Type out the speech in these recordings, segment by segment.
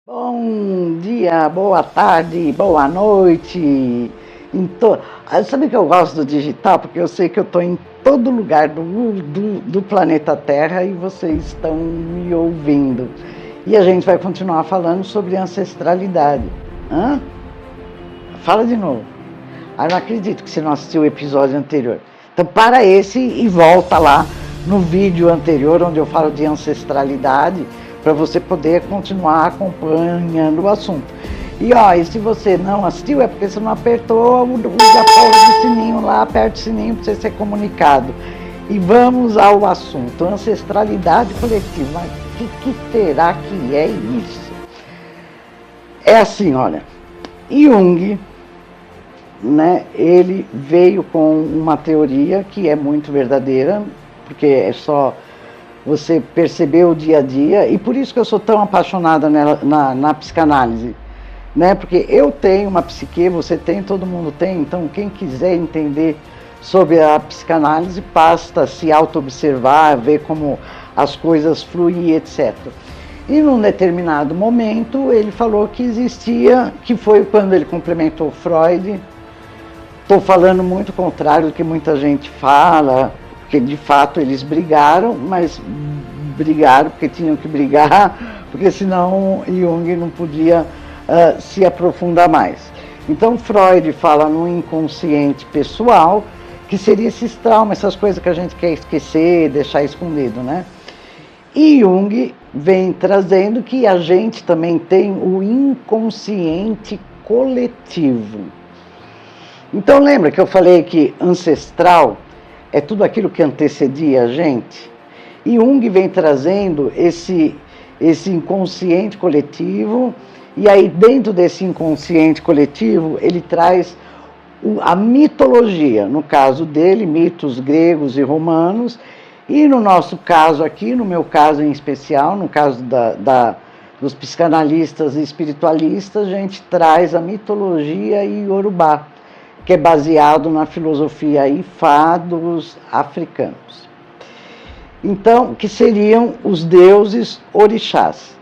Bom dia, boa tarde, boa noite. Sabe que eu gosto do digital? Porque eu sei que eu estou em todo lugar do planeta Terra e vocês estão me ouvindo. E a gente vai continuar falando sobre ancestralidade. Hã? Fala de novo. Eu não acredito que você não assistiu o episódio anterior. Então para esse e volta lá no vídeo anterior, onde eu falo de ancestralidade, para você poder continuar acompanhando o assunto. E se você não assistiu, é porque você não apertou o apoio do sininho lá, aperta o sininho para você ser comunicado. E vamos ao assunto, ancestralidade coletiva. Mas o que será que é isso? É assim, olha, Jung, né, ele veio com uma teoria que é muito verdadeira, porque é só você perceber o dia a dia, e por isso que eu sou tão apaixonada na psicanálise, né? Porque eu tenho uma psique, você tem, todo mundo tem, então quem quiser entender sobre a psicanálise, basta se auto-observar, ver como as coisas fluem, etc. E num determinado momento ele falou que existia, que foi quando ele complementou Freud. Estou falando muito contrário do que muita gente fala, porque de fato eles brigaram, mas brigaram porque tinham que brigar, porque senão Jung não podia se aprofundar mais. Então Freud fala no inconsciente pessoal, que seria esses traumas, essas coisas que a gente quer esquecer, deixar escondido, né? E Jung vem trazendo que a gente também tem o inconsciente coletivo. Então lembra que eu falei que ancestral é tudo aquilo que antecedia a gente? E Jung vem trazendo esse inconsciente coletivo, e aí dentro desse inconsciente coletivo ele traz a mitologia, no caso dele, mitos gregos e romanos, e no nosso caso aqui, no meu caso em especial, no caso dos psicanalistas e espiritualistas, a gente traz a mitologia iorubá, que é baseado na filosofia Ifá dos africanos. Então, que seriam os deuses orixás.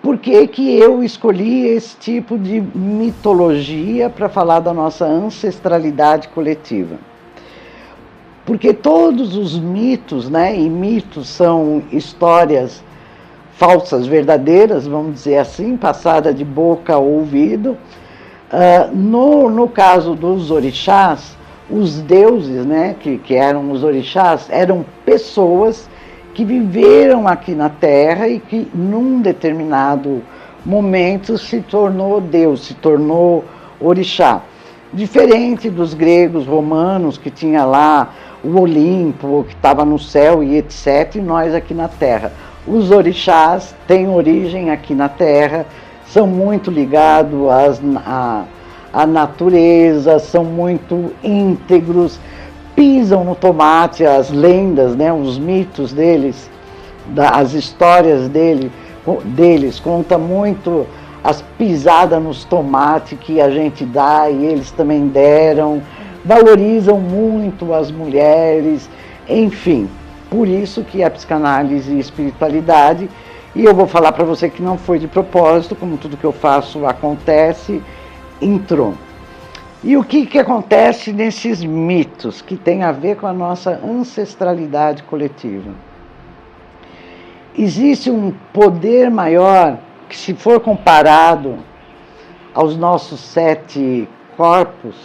Por que que eu escolhi esse tipo de mitologia para falar da nossa ancestralidade coletiva? Porque todos os mitos, né, e mitos são histórias falsas, verdadeiras, vamos dizer assim, passada de boca a ouvido. No caso dos orixás, os deuses, né, que eram os orixás, eram pessoas que viveram aqui na Terra e que num determinado momento se tornou Deus, se tornou orixá. Diferente dos gregos, romanos, que tinha lá o Olimpo, que estava no céu e etc., e nós aqui na Terra. Os orixás têm origem aqui na Terra, são muito ligados à natureza, são muito íntegros, pisam no tomate, as lendas, né, os mitos deles, as histórias deles conta muito as pisadas nos tomates que a gente dá e eles também deram, valorizam muito as mulheres, enfim. Por isso que a psicanálise e a espiritualidade, e eu vou falar para você que não foi de propósito, como tudo que eu faço acontece, entrou. E o que acontece nesses mitos que tem a ver com a nossa ancestralidade coletiva? Existe um poder maior que, se for comparado aos nossos 7 corpos,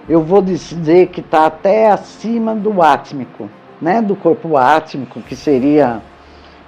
eu vou dizer que está até acima do átmico, né? Do corpo átmico, que seria,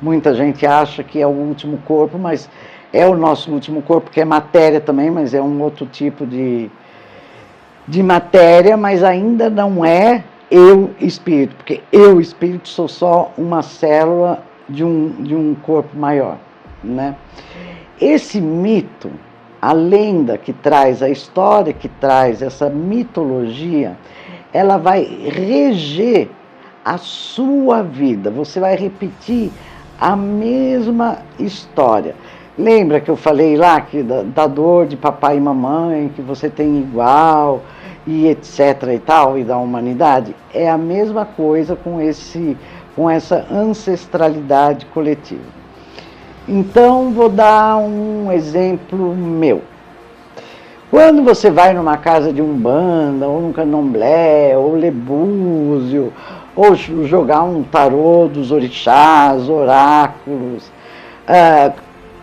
muita gente acha que é o último corpo, mas é o nosso último corpo, que é matéria também, mas é um outro tipo de matéria, mas ainda não é eu espírito, porque eu espírito sou só uma célula de um corpo maior, né? Esse mito, a lenda que traz, a história que traz, essa mitologia, ela vai reger a sua vida, você vai repetir a mesma história. Lembra que eu falei lá que da dor de papai e mamãe, que você tem igual, e etc e tal, e da humanidade? É a mesma coisa com essa ancestralidade coletiva. Então, vou dar um exemplo meu. Quando você vai numa casa de umbanda, ou num candomblé, ou ler búzio, ou jogar um tarô dos orixás, oráculos,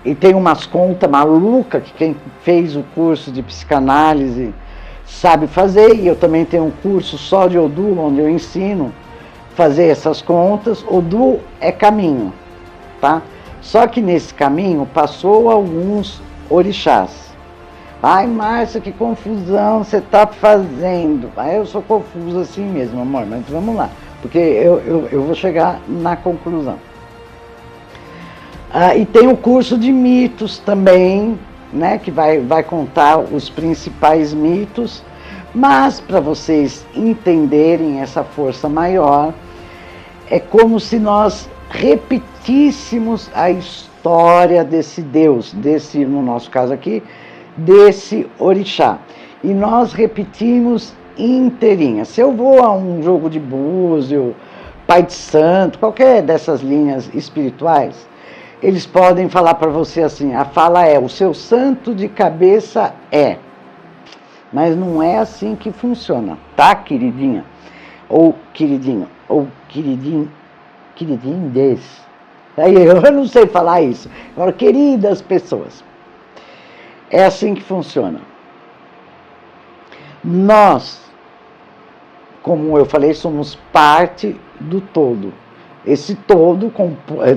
e tem umas contas malucas que quem fez o curso de psicanálise sabe fazer, e eu também tenho um curso só de Odu, onde eu ensino fazer essas contas. Odu é caminho, tá? Só que nesse caminho passou alguns orixás. Ai, Márcia, que confusão você está fazendo. Aí eu sou confusa assim mesmo, amor, mas vamos lá, porque eu vou chegar na conclusão. E tem o curso de mitos também, né, que vai contar os principais mitos, mas para vocês entenderem essa força maior, é como se nós repetíssemos a história desse Deus, no nosso caso aqui, desse orixá. E nós repetimos inteirinha. Se eu vou a um jogo de búzio, pai de santo, qualquer dessas linhas espirituais, eles podem falar para você assim, a fala é, o seu santo de cabeça é. Mas não é assim que funciona, tá, queridinha? Ou queridinho, ou queridinho desse. Aí eu não sei falar isso. Agora, queridas pessoas, é assim que funciona. Nós, como eu falei, somos parte do todo. Esse todo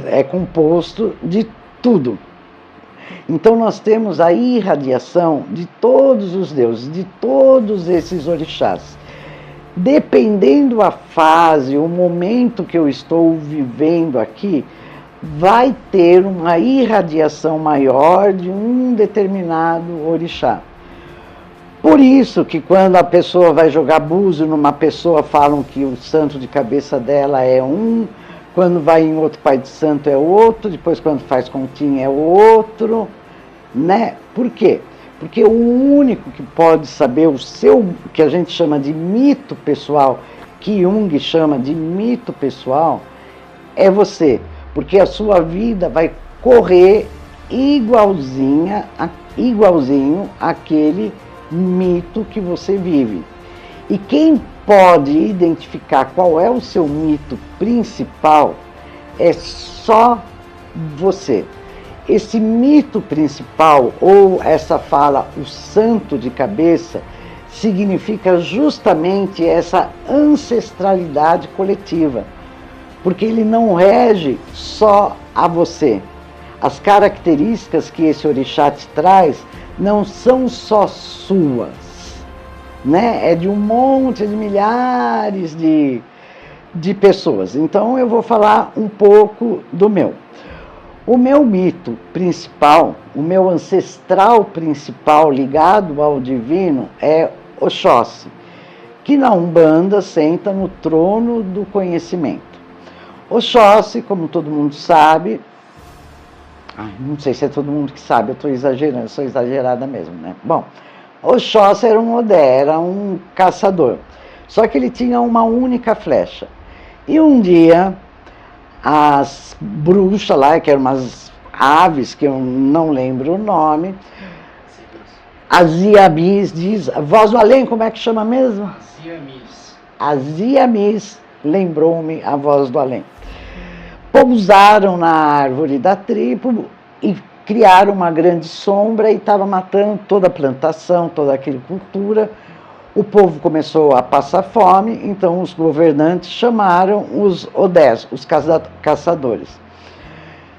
é composto de tudo. Então nós temos a irradiação de todos os deuses, de todos esses orixás. Dependendo a fase, o momento que eu estou vivendo aqui, vai ter uma irradiação maior de um determinado orixá. Por isso que quando a pessoa vai jogar búzio numa pessoa, falam que o santo de cabeça dela é um, quando vai em outro pai de santo é outro, depois quando faz continha é outro, né? Por quê? Porque o único que pode saber o seu, que a gente chama de mito pessoal, que Jung chama de mito pessoal, é você. Porque a sua vida vai correr igualzinho àquele mito que você vive. E quem pode identificar qual é o seu mito principal é só você. Esse mito principal, ou essa fala, o santo de cabeça, significa justamente essa ancestralidade coletiva. Porque ele não rege só a você. As características que esse orixá te traz não são só suas, né? É de um monte de milhares de pessoas. Então eu vou falar um pouco do meu. O meu mito principal, o meu ancestral principal ligado ao divino é Oxóssi, que na Umbanda senta no trono do conhecimento. Oxóssi, como todo mundo sabe, não sei se é todo mundo que sabe, eu estou exagerando, sou exagerada mesmo, né? Bom, Oxóssi era um Odé, era um caçador, só que ele tinha uma única flecha. E um dia, as bruxas lá, que eram umas aves, que eu não lembro o nome, as Iamis, diz, a voz do além, como é que chama mesmo? As Iamis, lembrou-me a voz do além. Pousaram na árvore da tribo e criaram uma grande sombra e estava matando toda a plantação, toda a agricultura. O povo começou a passar fome, então os governantes chamaram os Odés, os caçadores.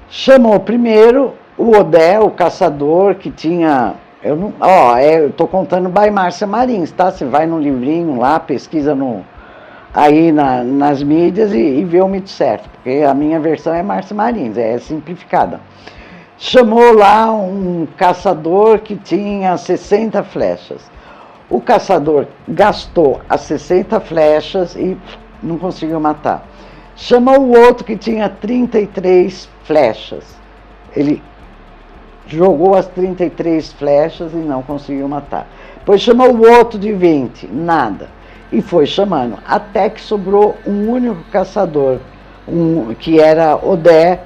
Chamou primeiro o Odé, o caçador, que tinha... eu estou contando by Márcia Marins, tá? Você vai no livrinho lá, pesquisa aí nas mídias e vê o mito certo, porque a minha versão é Márcia Marins, é simplificada. Chamou lá um caçador que tinha 60 flechas. O caçador gastou as 60 flechas e não conseguiu matar. Chamou o outro que tinha 33 flechas. Ele jogou as 33 flechas e não conseguiu matar. Depois chamou o outro de 20, nada. E foi chamando, até que sobrou um único caçador, que era Odé,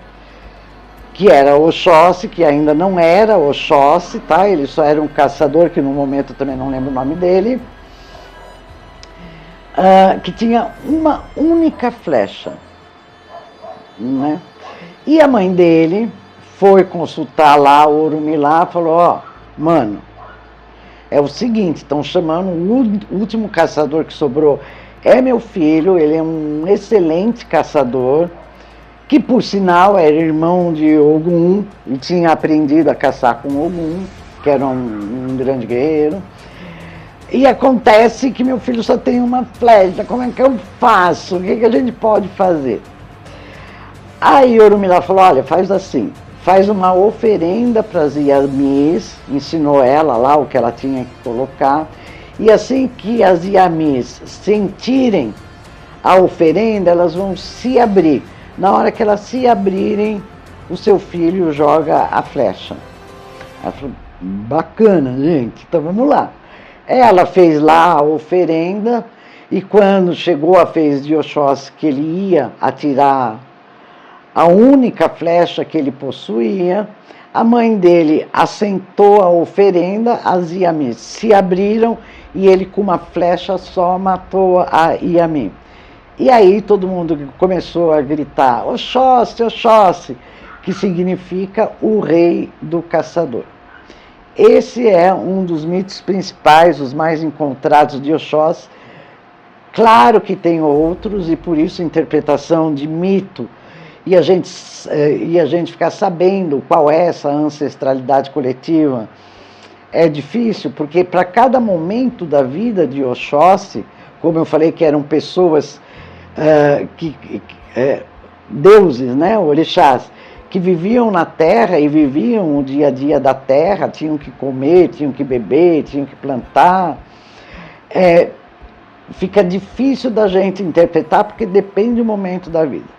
que era Oxóssi, que ainda não era Oxóssi, tá? Ele só era um caçador, que no momento eu também não lembro o nome dele, que tinha uma única flecha, né? E a mãe dele foi consultar lá o Orumilá, falou, ó, mano, é o seguinte, estão chamando o último caçador que sobrou, é meu filho, ele é um excelente caçador, que por sinal era irmão de Ogum, e tinha aprendido a caçar com Ogum, que era um grande guerreiro. E acontece que meu filho só tem uma flecha, como é que eu faço? O que a gente pode fazer? Aí Orumilá falou, olha, faz assim, faz uma oferenda para as Yamis, ensinou ela lá o que ela tinha que colocar, e assim que as Yamis sentirem a oferenda, elas vão se abrir. Na hora que elas se abrirem, o seu filho joga a flecha. Ela falou, bacana, gente, então vamos lá. Ela fez lá a oferenda, e quando chegou a vez de Oxóssi, que ele ia atirar a única flecha que ele possuía, a mãe dele assentou a oferenda, as Yamis se abriram, e ele com uma flecha só matou a Yami. E aí todo mundo começou a gritar, Oxóssi, Oxóssi, que significa o rei do caçador. Esse é um dos mitos principais, os mais encontrados de Oxóssi. Claro que tem outros, e por isso a interpretação de mito, e a gente ficar sabendo qual é essa ancestralidade coletiva, é difícil, porque para cada momento da vida de Oxóssi, como eu falei que eram pessoas, deuses, né, orixás, que viviam na terra e viviam o dia a dia da terra, tinham que comer, tinham que beber, tinham que plantar, fica difícil da gente interpretar, porque depende do momento da vida.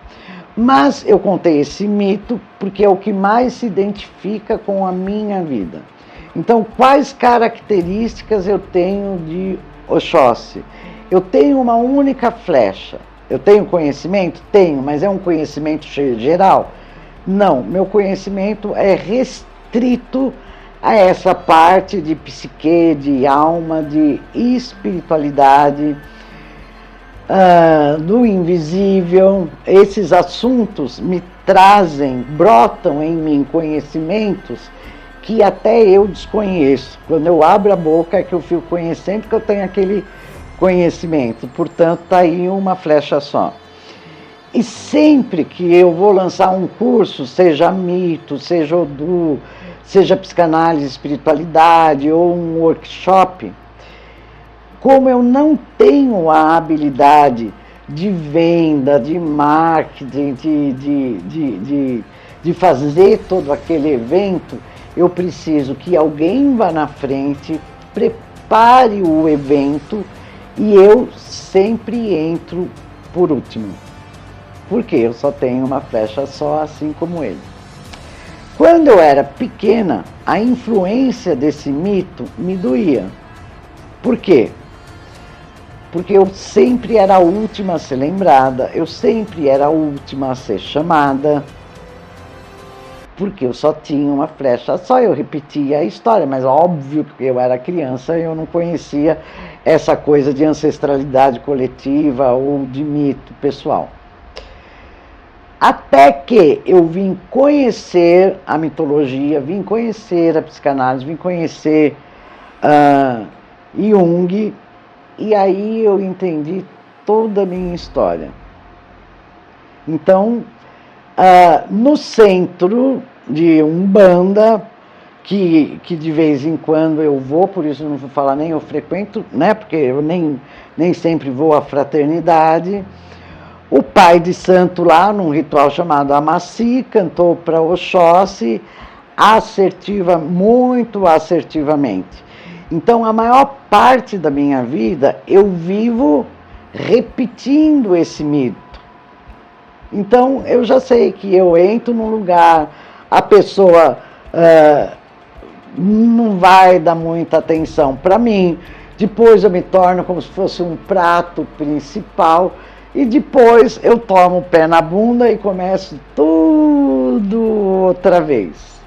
Mas eu contei esse mito porque é o que mais se identifica com a minha vida. Então, quais características eu tenho de Oxóssi? Eu tenho uma única flecha. Eu tenho conhecimento? Tenho, mas é um conhecimento geral? Não, meu conhecimento é restrito a essa parte de psique, de alma, de espiritualidade, do invisível. Esses assuntos me trazem, brotam em mim conhecimentos que até eu desconheço. Quando eu abro a boca é que eu fico conhecendo que eu tenho aquele conhecimento. Portanto, está aí uma flecha só. E sempre que eu vou lançar um curso, seja mito, seja Odu, seja psicanálise, espiritualidade ou um workshop, como eu não tenho a habilidade de venda, de marketing, de fazer todo aquele evento, eu preciso que alguém vá na frente, prepare o evento, e eu sempre entro por último. Porque eu só tenho uma flecha só, assim como ele. Quando eu era pequena, a influência desse mito me doía. Por quê? Porque eu sempre era a última a ser lembrada, eu sempre era a última a ser chamada, porque eu só tinha uma flecha só, eu repetia a história, mas óbvio que eu era criança e eu não conhecia essa coisa de ancestralidade coletiva ou de mito pessoal. Até que eu vim conhecer a mitologia, vim conhecer a psicanálise, vim conhecer Jung, e aí eu entendi toda a minha história. Então, no centro de Umbanda, que de vez em quando eu vou, por isso não vou falar nem eu frequento, né, porque eu nem sempre vou à fraternidade. O pai de santo lá, num ritual chamado Amaci, cantou para Oxóssi muito assertivamente. Então, a maior parte da minha vida, eu vivo repetindo esse mito. Então, eu já sei que eu entro num lugar, a pessoa não vai dar muita atenção para mim, depois eu me torno como se fosse um prato principal, e depois eu tomo o pé na bunda e começo tudo tudo outra vez.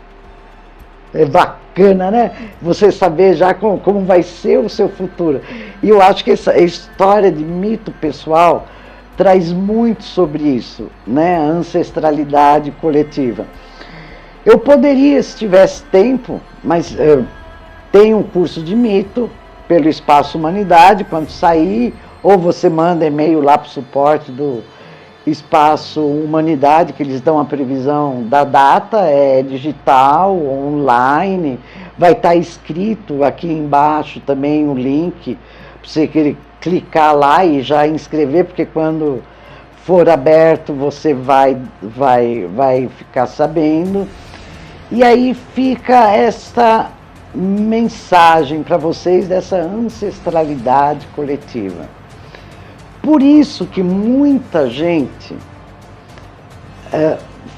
É bacana, né? Você saber já como vai ser o seu futuro. E eu acho que essa história de mito pessoal traz muito sobre isso, né? A ancestralidade coletiva. Eu poderia, se tivesse tempo, mas tem um curso de mito pelo Espaço Humanidade, quando sair, ou você manda e-mail lá para o suporte do Espaço Humanidade, que eles dão a previsão da data, é digital, online, vai estar escrito aqui embaixo também o link, para você clicar lá e já inscrever, porque quando for aberto você vai ficar sabendo. E aí fica esta mensagem para vocês dessa ancestralidade coletiva. Por isso que muita gente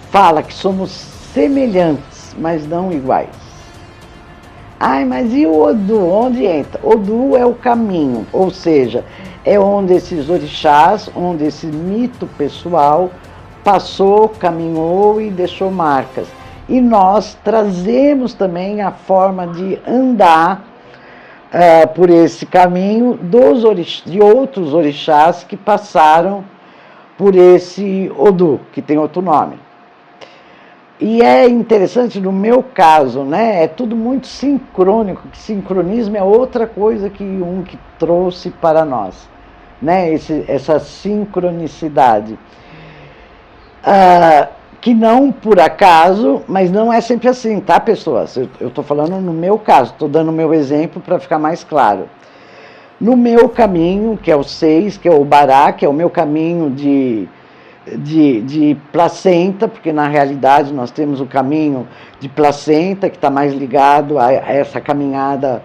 fala que somos semelhantes, mas não iguais. Ai, mas e o Odu? Onde entra? Odu é o caminho, ou seja, é onde esses orixás, onde esse mito pessoal passou, caminhou e deixou marcas. E nós trazemos também a forma de andar por esse caminho de outros orixás que passaram por esse Odu, que tem outro nome. E é interessante no meu caso, né? É tudo muito sincrônico, que sincronismo é outra coisa que trouxe para nós, né? Essa sincronicidade. Que não por acaso, mas não é sempre assim, tá, pessoas? Eu estou falando no meu caso, estou dando o meu exemplo para ficar mais claro. No meu caminho, que é o 6, que é o Bará, que é o meu caminho de placenta, porque na realidade nós temos o caminho de placenta, que está mais ligado a essa caminhada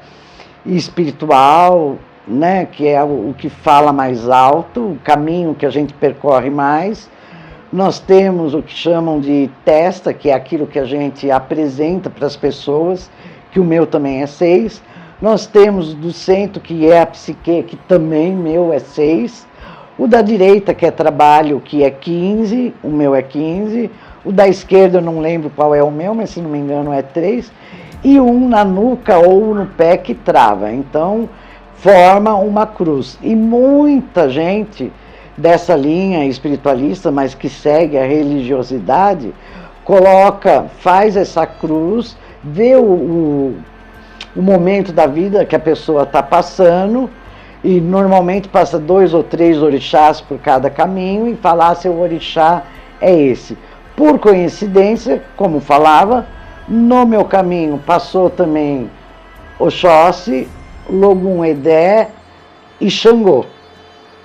espiritual, né, que é o que fala mais alto, o caminho que a gente percorre mais. Nós temos o que chamam de testa, que é aquilo que a gente apresenta para as pessoas, que o meu também é 6. Nós temos do centro, que é a psique, que também meu é 6. O da direita, que é trabalho, que é 15, o meu é 15. O da esquerda, eu não lembro qual é o meu, mas se não me engano é 3. E um na nuca ou no pé que trava. Então, forma uma cruz. E muita gente dessa linha espiritualista, mas que segue a religiosidade, faz essa cruz, vê o momento da vida que a pessoa está passando, e normalmente passa 2 ou 3 orixás por cada caminho, e fala, seu orixá é esse. Por coincidência, como falava, no meu caminho passou também Oxóssi, Logum Edé e Xangô.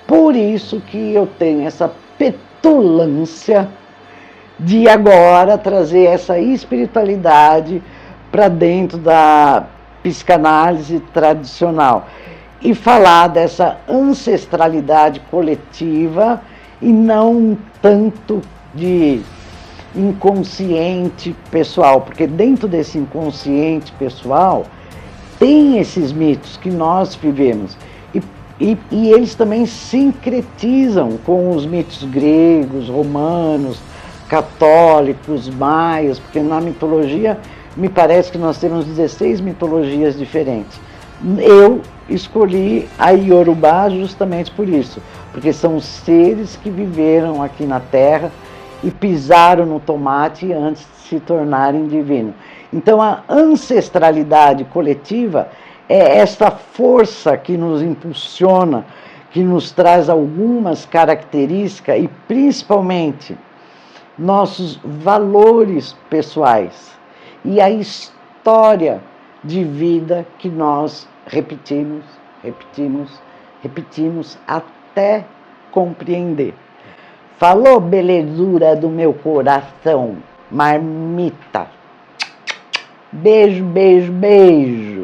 Por isso que eu tenho essa petulância de agora trazer essa espiritualidade para dentro da psicanálise tradicional e falar dessa ancestralidade coletiva e não tanto de inconsciente pessoal, porque dentro desse inconsciente pessoal tem esses mitos que nós vivemos. E eles também sincretizam com os mitos gregos, romanos, católicos, maias, porque na mitologia me parece que nós temos 16 mitologias diferentes. Eu escolhi a Iorubá justamente por isso, porque são seres que viveram aqui na Terra e pisaram no tomate antes de se tornarem divinos. Então a ancestralidade coletiva é esta força que nos impulsiona, que nos traz algumas características e principalmente nossos valores pessoais e a história de vida que nós repetimos até compreender. Falou, belezura do meu coração, marmita. Beijo, beijo, beijo.